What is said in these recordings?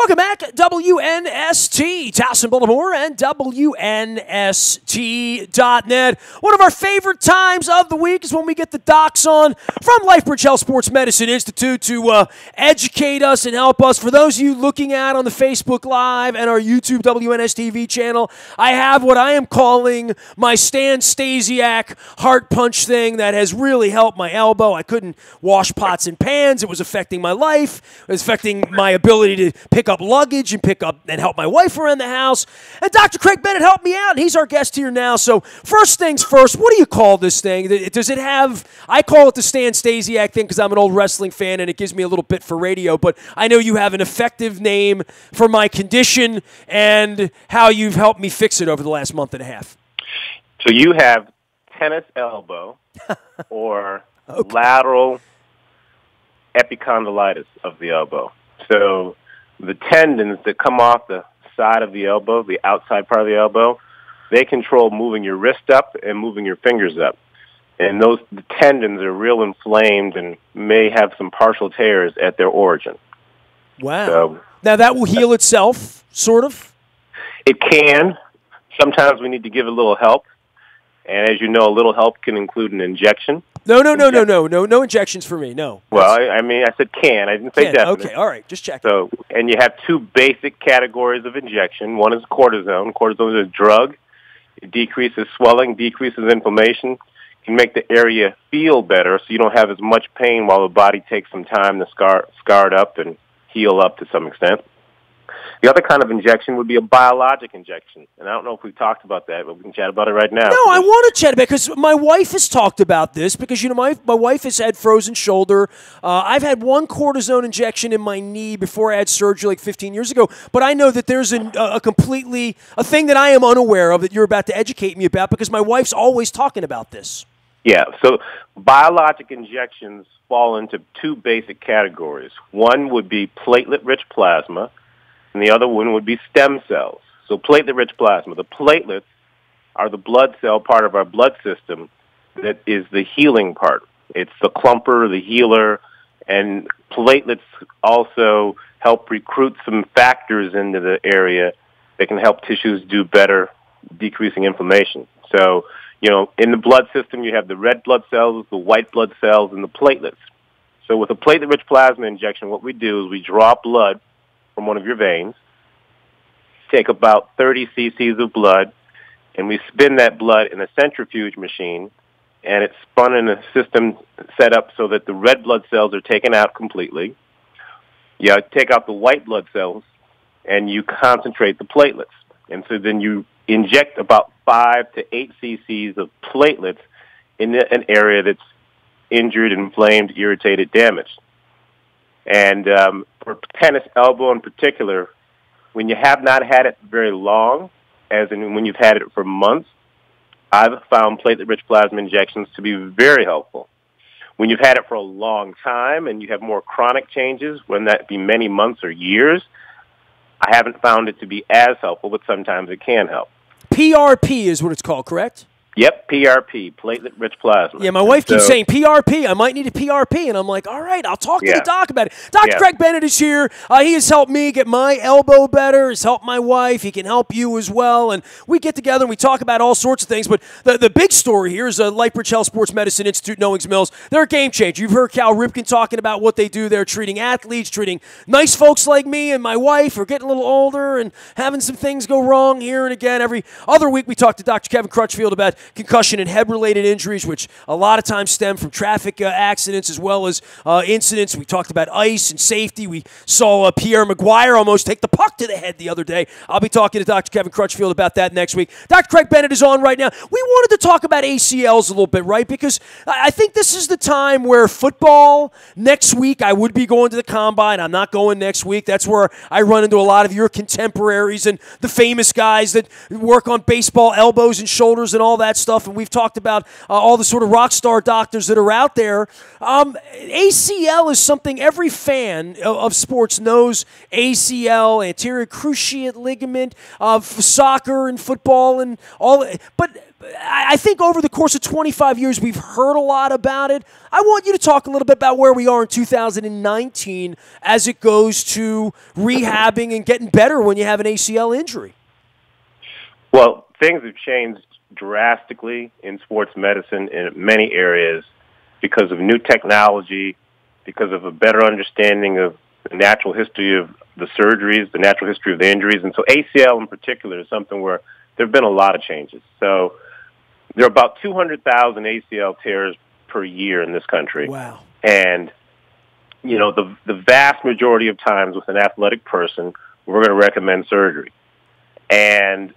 Welcome back, WNST, Towson, Baltimore, and WNST.net. One of our favorite times of the week is when we get the docs on from LifeBridge Health Sports Medicine Institute to educate us and help us. For those of you looking at on the Facebook Live and our YouTube WNSTV channel, I have what I am calling my Stan Stasiak heart punch thing that has really helped my elbow. I couldn't wash pots and pans. It was affecting my life. It was affecting my ability to pick up luggage and pick up and help my wife around the house. And Dr. Craig Bennett helped me out, and he's our guest here now. So first things first, what do you call this thing? Does it have, I call it the Stan Stasiak thing because I'm an old wrestling fan and it gives me a little bit for radio, but I know you have an effective name for my condition and how you've helped me fix it over the last month and a half. So you have tennis elbow or lateral epicondylitis of the elbow. So the tendons that come off the side of the elbow, the outside part of the elbow, they control moving your wrist up and moving your fingers up. And the tendons are real inflamed and may have some partial tears at their origin. Wow. So, now that will heal itself, sort of? It can. Sometimes we need to give a little help. And as you know, a little help can include an injection. No injections for me, no. Well, I mean, I said can. I didn't say definite. Okay, all right, just checking. So, and you have two basic categories of injection. One is cortisone. Cortisone is a drug. It decreases swelling, decreases inflammation, can make the area feel better so you don't have as much pain while the body takes some time to scar it up and heal up to some extent. The other kind of injection would be a biologic injection. And I don't know if we've talked about that, but we can chat about it right now. No, I want to chat about it because my wife has talked about this because, you know, my wife has had frozen shoulder. I've had one cortisone injection in my knee before I had surgery like 15 years ago. But I know that there's a thing that I am unaware of that you're about to educate me about because my wife's always talking about this. Yeah, so biologic injections fall into two basic categories. One would be platelet-rich plasma, and the other one would be stem cells. So platelet-rich plasma. The platelets are the blood cell part of our blood system that is the healing part. It's the clumper, the healer, and platelets also help recruit some factors into the area that can help tissues do better, decreasing inflammation. So, you know, in the blood system, you have the red blood cells, the white blood cells, and the platelets. So with a platelet-rich plasma injection, what we do is we draw blood from one of your veins, take about 30 cc's of blood, and we spin that blood in a centrifuge machine, and it's spun in a system set up so that the red blood cells are taken out completely. You take out the white blood cells, and you concentrate the platelets. And so then you inject about 5 to 8 cc's of platelets in an area that's injured, inflamed, irritated, damaged. And for tennis elbow in particular, when you have not had it very long, as in when you've had it for months, I've found platelet-rich plasma injections to be very helpful. When you've had it for a long time and you have more chronic changes, when that be many months or years, I haven't found it to be as helpful, but sometimes it can help. PRP is what it's called, correct? Yep, PRP, platelet-rich plasma. Yeah, my wife keeps saying PRP. I might need a PRP. And I'm like, all right, I'll talk to the doc about it. Dr. Craig Bennett is here. He has helped me get my elbow better. He's helped my wife. He can help you as well. And we get together and we talk about all sorts of things. But the big story here is LifeBridge Health Sports Medicine Institute, Knowings Mills. They're a game changer. You've heard Cal Ripken talking about what they do. They're treating athletes, treating nice folks like me and my wife who are getting a little older and having some things go wrong here and again. Every other week we talk to Dr. Kevin Crutchfield about concussion and head-related injuries, which a lot of times stem from traffic accidents as well as incidents. We talked about ice and safety. We saw Pierre Maguire almost take the puck to the head the other day. I'll be talking to Dr. Kevin Crutchfield about that next week. Dr. Craig Bennett is on right now. We wanted to talk about ACLs a little bit, right? Because I think this is the time where football, next week I would be going to the Combine. I'm not going next week. That's where I run into a lot of your contemporaries and the famous guys that work on baseball elbows and shoulders and all that that stuff, and we've talked about all the sort of rock star doctors that are out there. ACL is something every fan of sports knows. ACL, anterior cruciate ligament, of soccer and football and all. But I think over the course of 25 years, we've heard a lot about it. I want you to talk a little bit about where we are in 2019 as it goes to rehabbing and getting better when you have an ACL injury. Well, things have changed drastically in sports medicine in many areas because of new technology, because of a better understanding of the natural history of the surgeries, the natural history of the injuries. And so ACL in particular is something where there have been a lot of changes. So there are about 200,000 ACL tears per year in this country. Wow. And, you know, the vast majority of times with an athletic person, we're going to recommend surgery. And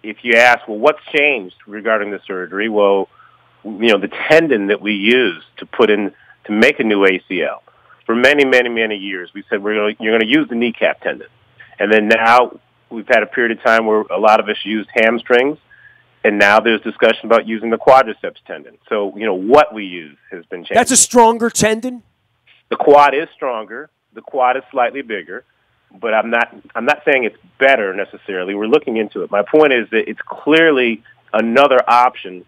if you ask, well, what's changed regarding the surgery? Well, you know, the tendon that we use to put in to make a new ACL. For many, many, many years, we said you're going to use the kneecap tendon. And then now we've had a period of time where a lot of us used hamstrings. And now there's discussion about using the quadriceps tendon. So, you know, what we use has been changed. That's a stronger tendon? The quad is stronger. The quad is slightly bigger. But I'm not saying it's better necessarily. We're looking into it. My point is that it's clearly another option.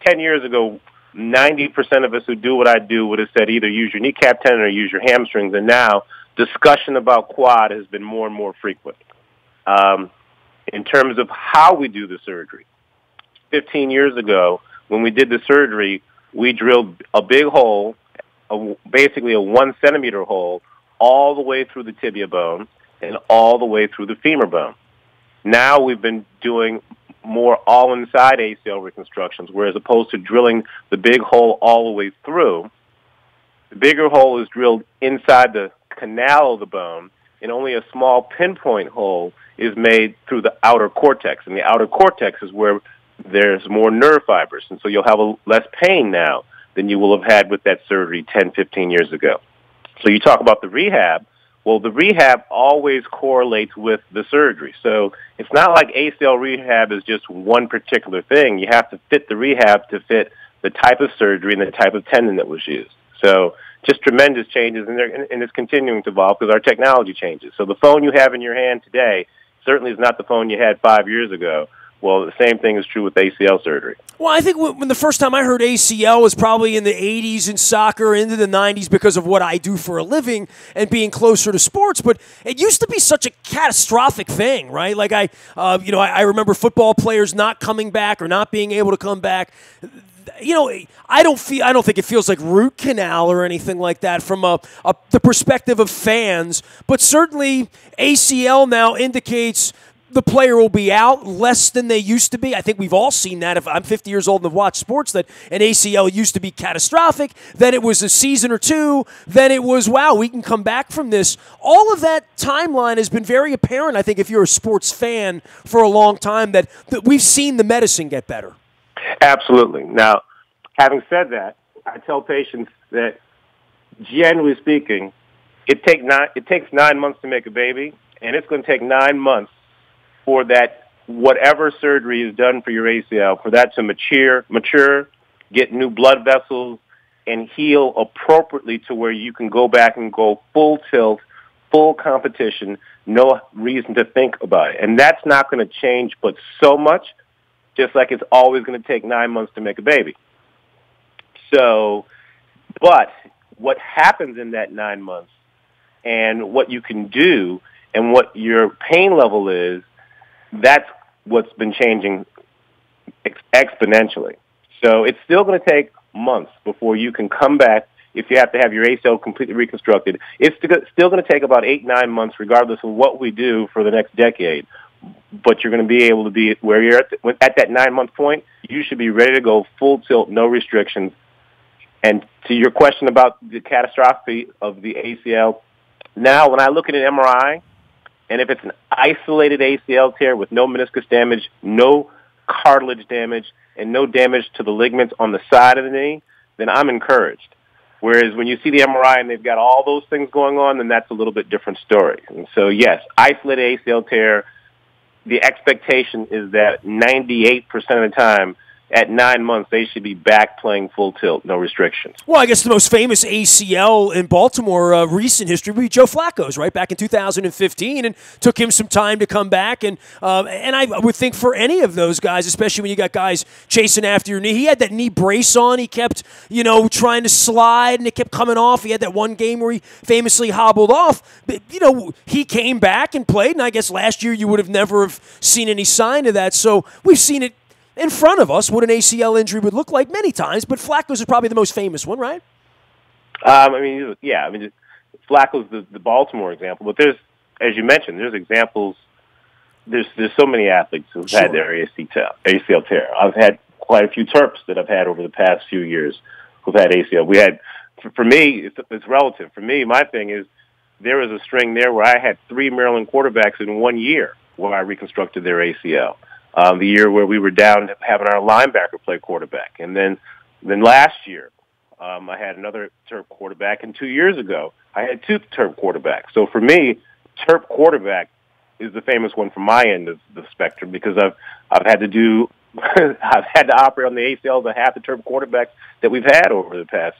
10 years ago, 90% of us who do what I do would have said either use your kneecap tendon or use your hamstrings. And now discussion about quad has been more and more frequent. In terms of how we do the surgery, 15 years ago, when we did the surgery, we drilled a big hole, basically a 1 centimeter hole, all the way through the tibia bone and all the way through the femur bone. Now we've been doing more all-inside ACL reconstructions, whereas opposed to drilling the big hole all the way through, the bigger hole is drilled inside the canal of the bone, and only a small pinpoint hole is made through the outer cortex. And the outer cortex is where there's more nerve fibers, and so you'll have less pain now than you will have had with that surgery 10, 15 years ago. So you talk about the rehab. Well, the rehab always correlates with the surgery. So it's not like ACL rehab is just one particular thing. You have to fit the rehab to fit the type of surgery and the type of tendon that was used. So just tremendous changes, and it's continuing to evolve because our technology changes. So the phone you have in your hand today certainly is not the phone you had 5 years ago. Well, the same thing is true with ACL surgery. Well, I think when the first time I heard ACL was probably in the 80s in soccer, into the 90s because of what I do for a living and being closer to sports. But it used to be such a catastrophic thing, right? Like I remember football players not coming back or not being able to come back. You know, I don't think it feels like root canal or anything like that from the perspective of fans. But certainly ACL now indicates the player will be out less than they used to be. I think we've all seen that. If I'm 50 years old and have watched sports, that an ACL used to be catastrophic, then it was a season or two, then it was, wow, we can come back from this. All of that timeline has been very apparent, I think, if you're a sports fan for a long time, that we've seen the medicine get better. Absolutely. Now, having said that, I tell patients that, generally speaking, it takes 9 months to make a baby, and it's going to take 9 months for that, whatever surgery is done for your ACL, for that to mature, get new blood vessels, and heal appropriately to where you can go back and go full tilt, full competition, no reason to think about it. And that's not going to change but so much, just like it's always going to take 9 months to make a baby. So, but what happens in that 9 months and what you can do and what your pain level is, that's what's been changing exponentially. So it's still going to take months before you can come back if you have to have your ACL completely reconstructed. It's still going to take about 8-9 months regardless of what we do for the next decade. But you're going to be able to be where you're at that 9-month point. You should be ready to go full tilt, no restrictions. And to your question about the catastrophe of the ACL, now when I look at an MRI, and if it's an isolated ACL tear with no meniscus damage, no cartilage damage, and no damage to the ligaments on the side of the knee, then I'm encouraged. Whereas when you see the MRI and they've got all those things going on, then that's a little bit different story. And so, yes, isolated ACL tear, the expectation is that 98% of the time at 9 months, they should be back playing full tilt, no restrictions. Well, I guess the most famous ACL in Baltimore recent history would be Joe Flacco's, right, back in 2015, and took him some time to come back. And I would think for any of those guys, especially when you got guys chasing after your knee, he had that knee brace on. He kept, trying to slide, and it kept coming off. He had that one game where he famously hobbled off. But, he came back and played, and I guess last year you would have never have seen any sign of that. So we've seen it in front of us what an ACL injury would look like many times, but Flacco's is probably the most famous one, right? Flacco's the Baltimore example, but there's, as you mentioned, there's examples. There's so many athletes who've had their ACL tear. I've had quite a few Terps that I've had over the past few years who've had ACL. We had, for me, it's relative. For me, my thing is there was a string there where I had 3 Maryland quarterbacks in 1 year where I reconstructed their ACL. The year where we were down having our linebacker play quarterback. And then last year, I had another Terp quarterback. And 2 years ago, I had 2 Terp quarterbacks. So for me, Terp quarterback is the famous one from my end of the spectrum because I've had to do, I've had to operate on the ACLs of half the Terp quarterbacks that we've had over the past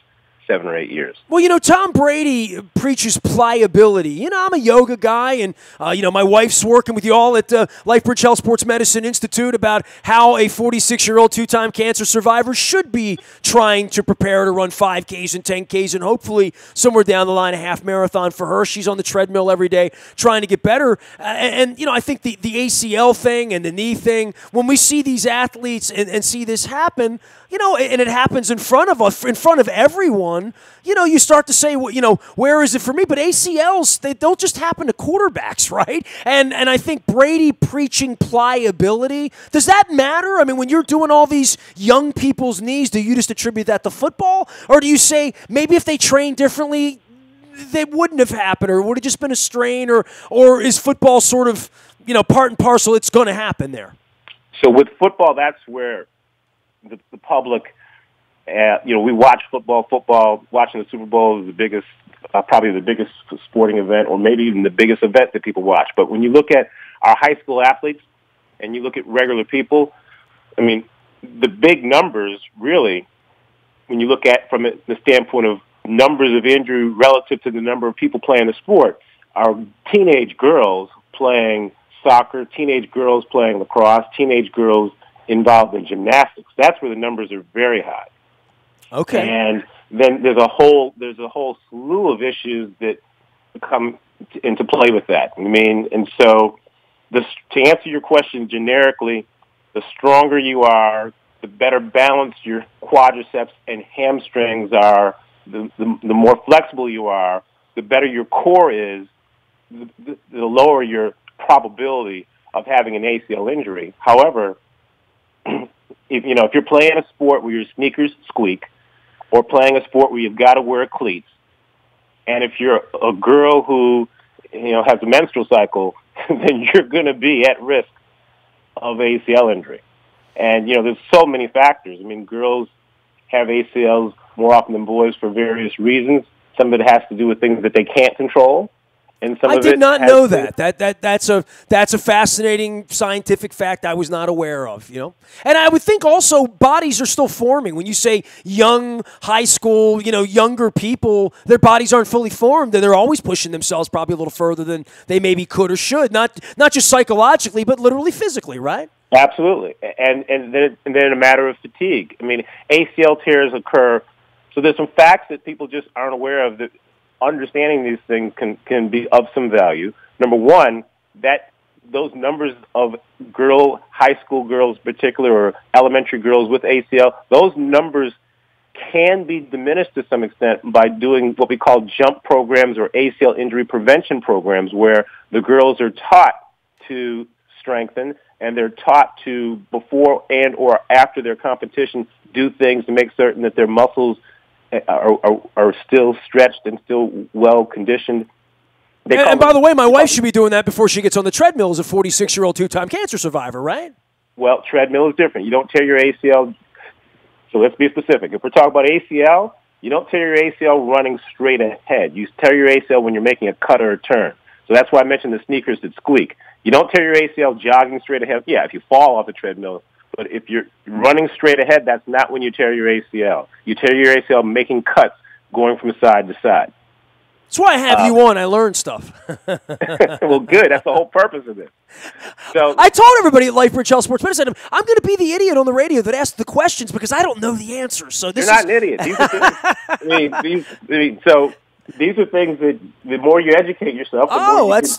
7 or 8 years. Well, Tom Brady preaches pliability. I'm a yoga guy, and, my wife's working with you all at LifeBridge Health Sports Medicine Institute about how a 46-year-old 2-time cancer survivor should be trying to prepare to run 5Ks and 10Ks and hopefully somewhere down the line a half marathon for her. She's on the treadmill every day trying to get better. I think the ACL thing and the knee thing, when we see these athletes and see this happen, and it happens in front of us, in front of everyone, you start to say, where is it for me? But ACLs, they don't just happen to quarterbacks, right? And I think Brady preaching pliability, does that matter? I mean, when you're doing all these young people's knees, do you just attribute that to football? Or do you say maybe if they train differently, they wouldn't have happened, or would have just been a strain, or is football sort of, part and parcel, it's going to happen there? So with football, that's where the public, we watch football. Watching the Super Bowl is the biggest, probably the biggest sporting event, or maybe even the biggest event that people watch. But when you look at our high school athletes and you look at regular people, I mean, the big numbers really, when you look at from the standpoint of numbers of injury relative to the number of people playing the sport, are teenage girls playing soccer, teenage girls playing lacrosse, teenage girls involved in gymnastics. That's where the numbers are very high. Okay. And then there's a whole slew of issues that come into play with that. I mean, and so to answer your question generically, the stronger you are, the better balanced your quadriceps and hamstrings are, the more flexible you are, the better your core is, the lower your probability of having an ACL injury. However, if you're playing a sport where your sneakers squeak, or playing a sport where you've got to wear cleats, and if you're a girl who has a menstrual cycle, then you're going to be at risk of ACL injury. And there's so many factors. I mean, girls have ACLs more often than boys for various reasons. Some of it has to do with things that they can't control. And some I of did it not know that. That's a fascinating scientific fact I was not aware of, And I would think also bodies are still forming. When you say young, high school, younger people, their bodies aren't fully formed, and they're always pushing themselves probably a little further than they maybe could or should, not just psychologically, but literally physically, right? Absolutely. And then a matter of fatigue. I mean, ACL tears occur. So there's some facts that people just aren't aware of that understanding these things can be of some value. Number one, that those numbers of high school girls in particular, or elementary girls with ACL, those numbers can be diminished to some extent by doing what we call jump programs or ACL injury prevention programs, where the girls are taught to strengthen and they're taught to, before and or after their competition, do things to make certain that their muscles are still stretched and still well conditioned. And by the way, my wife should be doing that before she gets on the treadmill as a 46-year-old 2-time cancer survivor, right? Well, treadmill is different. You don't tear your ACL. So let's be specific. If we're talking about ACL, you don't tear your ACL running straight ahead. You tear your ACL when you're making a cut or a turn. So that's why I mentioned the sneakers that squeak. You don't tear your ACL jogging straight ahead. Yeah, if you fall off the treadmill But if you're running straight ahead, that's not when you tear your ACL. You tear your ACL making cuts, going from side to side. That's why I have you on. I learned stuff. Well, good. That's the whole purpose of this. So I told everybody at LifeBridge Health Sports Medicine, I'm going to be the idiot on the radio that asks the questions because I don't know the answers. So you're not an idiot. These are things, so these are things that the more you educate yourself,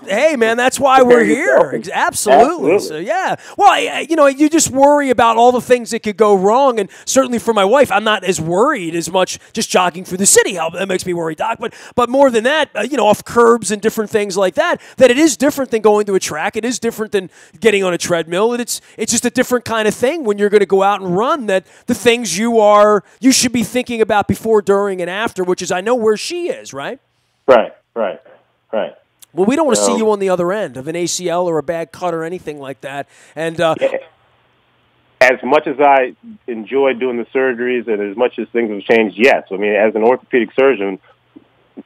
hey man, that's why we're here. Absolutely. So yeah. Well, you just worry about all the things that could go wrong, and certainly for my wife, I'm not as worried as much just jogging through the city. That makes me worry, Doc. But more than that, off curbs and different things like that. That it is different than going to a track. It is different than getting on a treadmill. And it's just a different kind of thing when you're going to go out and run. That the things you should be thinking about before, during, and after. Which is, I know where she is. Right. Well, we don't want to see you on the other end of an ACL or a bad cut or anything like that. And as much as I enjoy doing the surgeries and as much as things have changed, yes. I mean, as an orthopedic surgeon,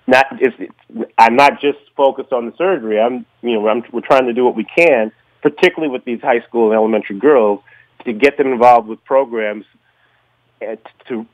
I'm not just focused on the surgery. We're trying to do what we can, particularly with these high school and elementary girls, to get them involved with programs to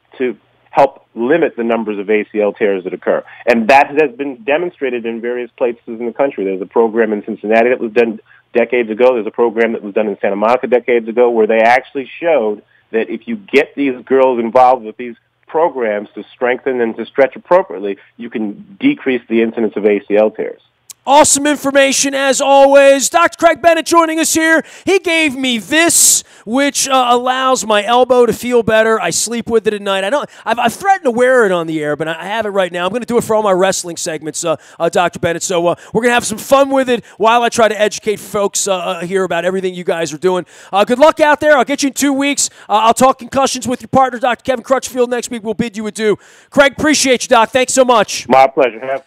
help limit the numbers of ACL tears that occur. And that has been demonstrated in various places in the country. There's a program in Cincinnati that was done decades ago. There's a program that was done in Santa Monica decades ago where they actually showed that if you get these girls involved with these programs to strengthen and to stretch appropriately, you can decrease the incidence of ACL tears. Awesome information, as always. Dr. Craig Bennett joining us here. He gave me this, which allows my elbow to feel better. I sleep with it at night. I know I've threatened to wear it on the air, but I have it right now. I'm going to do it for all my wrestling segments, Dr. Bennett. So we're going to have some fun with it while I try to educate folks here about everything you guys are doing. Good luck out there. I'll get you in 2 weeks. I'll talk concussions with your partner, Dr. Kevin Crutchfield, next week. We'll bid you adieu. Craig, appreciate you, Doc. Thanks so much. My pleasure.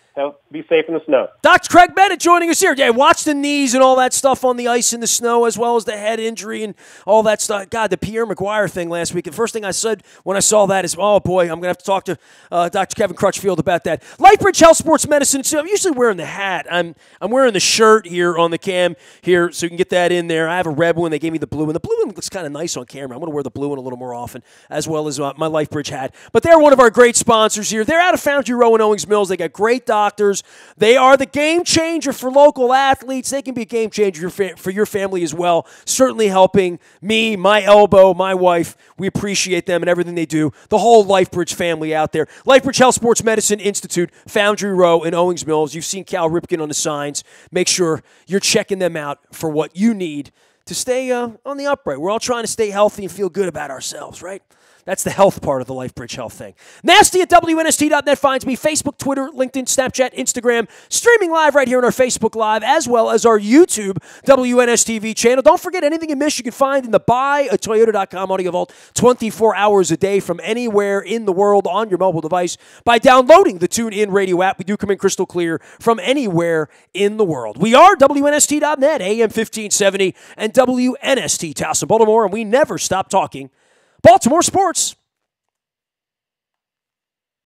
Be safe in the snow. Dr. Craig Bennett joining us here. Yeah, watch the knees and all that stuff on the ice in the snow, as well as the head injury and all that stuff. God, the Pierre McGuire thing last week. The first thing I said when I saw that is, oh, boy, I'm going to have to talk to Dr. Kevin Crutchfield about that. LifeBridge Health Sports Medicine. So I'm usually wearing the hat. I'm wearing the shirt here on the cam here, so you can get that in there. I have a red one. They gave me the blue one. The blue one looks kind of nice on camera. I'm going to wear the blue one a little more often, as well as my LifeBridge hat. But they're one of our great sponsors here. They're out of Foundry Row in Owings Mills. They got great doctors. They are the game changer for local athletes. They can be a game changer for your family as well. Certainly helping me, my elbow, my wife. We appreciate them and everything they do. The whole LifeBridge family out there. LifeBridge Health Sports Medicine Institute, Foundry Row in Owings Mills. You've seen Cal Ripken on the signs. Make sure you're checking them out for what you need to stay on the upright. We're all trying to stay healthy and feel good about ourselves, right? That's the health part of the LifeBridge Health thing. Nasty at WNST.net finds me. Facebook, Twitter, LinkedIn, Snapchat, Instagram. Streaming live right here on our Facebook Live, as well as our YouTube WNSTV channel. Don't forget, anything you miss you can find in the buyatoyota.com audio vault 24 hours a day from anywhere in the world on your mobile device by downloading the TuneIn Radio app. We do come in crystal clear from anywhere in the world. We are WNST.net, AM 1570, and WNST Towson, Baltimore, and we never stop talking Baltimore sports.